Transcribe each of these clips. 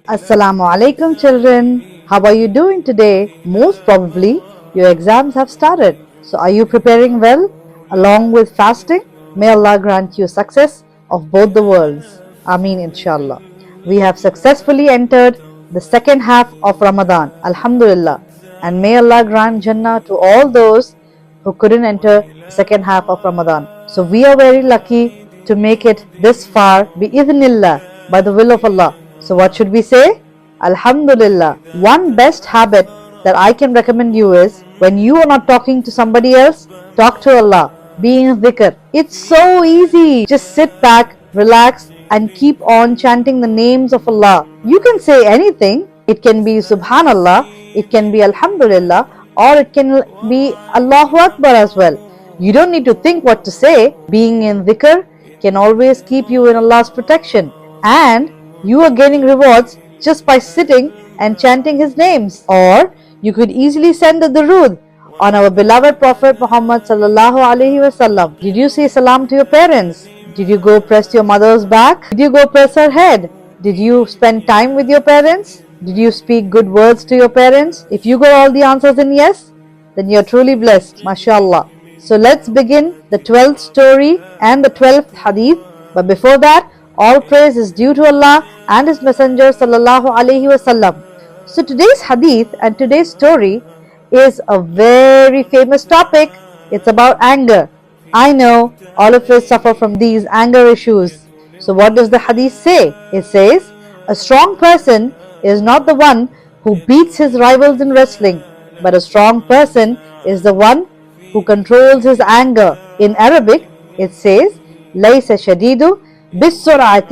Assalamu alaikum children. How are you doing today? Most probably your exams have started. So are you preparing well along with fasting? May Allah grant you success of both the worlds. Ameen inshallah. We have successfully entered the second half of Ramadan. Alhamdulillah. And may Allah grant Jannah to all those who couldn't enter the second half of Ramadan. So we are very lucky to make it this far bi-idhnillah, by the will of Allah. So what should we say? Alhamdulillah. One best habit that I can recommend you is, when you are not talking to somebody else, talk to Allah. Be in dhikr. It's so easy. Just sit back, relax, and keep on chanting the names of Allah. You can say anything. It can be Subhanallah, it can be Alhamdulillah, or it can be Allahu Akbar as well. You don't need to think what to say. Being in dhikr can always keep you in Allah's protection, and you are gaining rewards just by sitting and chanting His names. Or you could easily send the durood on our beloved Prophet Muhammad sallallahu alaihi wasallam. Did you say salam to your parents? Did you go press your mother's back? Did you go press her head? Did you spend time with your parents? Did you speak good words to your parents? If you got all the answers in yes, then you're truly blessed, mashallah. So let's begin the 12th story and the 12th hadith. But before that, all praise is due to Allah and His Messenger sallallahu alaihi wasallam. So today's hadith and today's story is a very famous topic. It's about anger. I know all of us suffer from these anger issues. So what does the hadith say? It says, a strong person is not the one who beats his rivals in wrestling, but a strong person is the one who controls his anger. In Arabic, it says, لَيْسَ الشَّدِيدُ بِالسُّرْعَةِ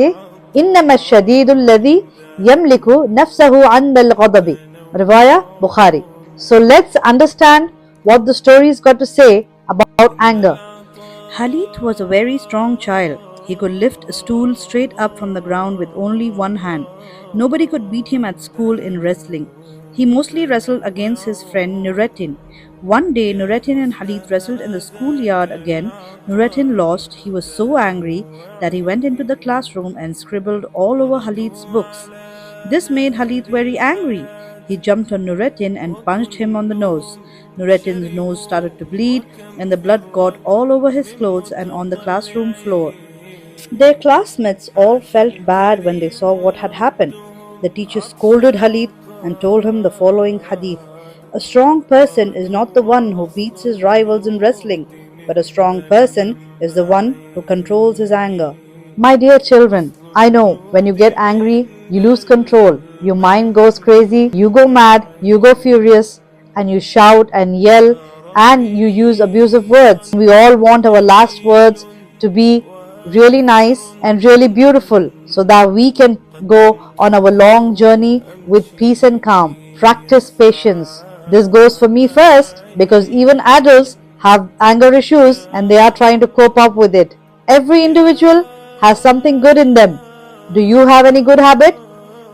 إِنَّمَا الشَّدِيدُ الَّذِي يَمْلِكُ نَفْسَهُ عَنْدَ الْغَضَبِ. Riwayah Bukhari. So let's understand what the story's got to say about anger. Khalid was a very strong child. He could lift a stool straight up from the ground with only one hand. Nobody could beat him at school in wrestling. He mostly wrestled against his friend Nurettin. One day, Nurettin and Khalid wrestled in the schoolyard again. Nurettin lost. He was so angry that he went into the classroom and scribbled all over Khalid's books. This made Khalid very angry. He jumped on Nurettin and punched him on the nose. Nurettin's nose started to bleed, and the blood got all over his clothes and on the classroom floor. Their classmates all felt bad when they saw what had happened. The teacher scolded Khalid and told him the following hadith. A strong person is not the one who beats his rivals in wrestling, but a strong person is the one who controls his anger. My dear children, I know when you get angry, you lose control. Your mind goes crazy, you go mad, you go furious, and you shout and yell, and you use abusive words. We all want our last words to be really nice and really beautiful, so that we can go on our long journey with peace and calm. Practice patience. This goes for me first, because even adults have anger issues and they are trying to cope up with it. Every individual has something good in them. Do you have any good habit?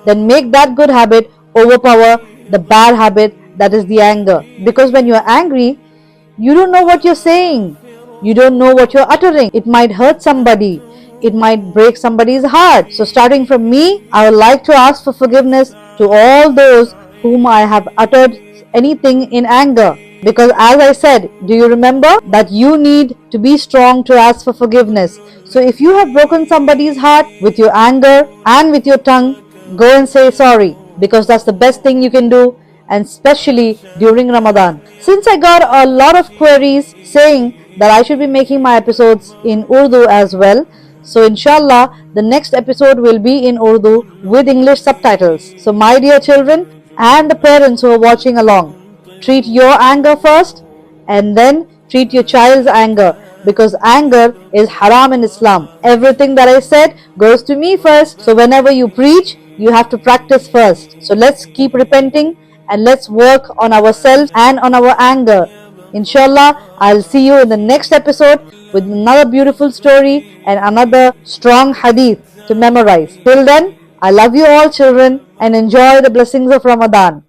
Then make that good habit overpower the bad habit, that is the anger. Because when you are angry, you don't know what you're saying. You don't know what you're uttering. It might hurt somebody. It might break somebody's heart. So starting from me, I would like to ask for forgiveness to all those whom I have uttered anything in anger. Because as I said, do you remember that you need to be strong to ask for forgiveness? So if you have broken somebody's heart with your anger and with your tongue, go and say sorry, because that's the best thing you can do, and especially during Ramadan. Since I got a lot of queries saying that I should be making my episodes in Urdu as well, so inshallah the next episode will be in Urdu with English subtitles. So my dear children and the parents who are watching along, treat your anger first and then treat your child's anger, because anger is haram in Islam. Everything that I said goes to me first. So whenever you preach, you have to practice first. So let's keep repenting and let's work on ourselves and on our anger. Inshallah, I'll see you in the next episode with another beautiful story and another strong hadith to memorize. Till then, I love you all children and enjoy the blessings of Ramadan.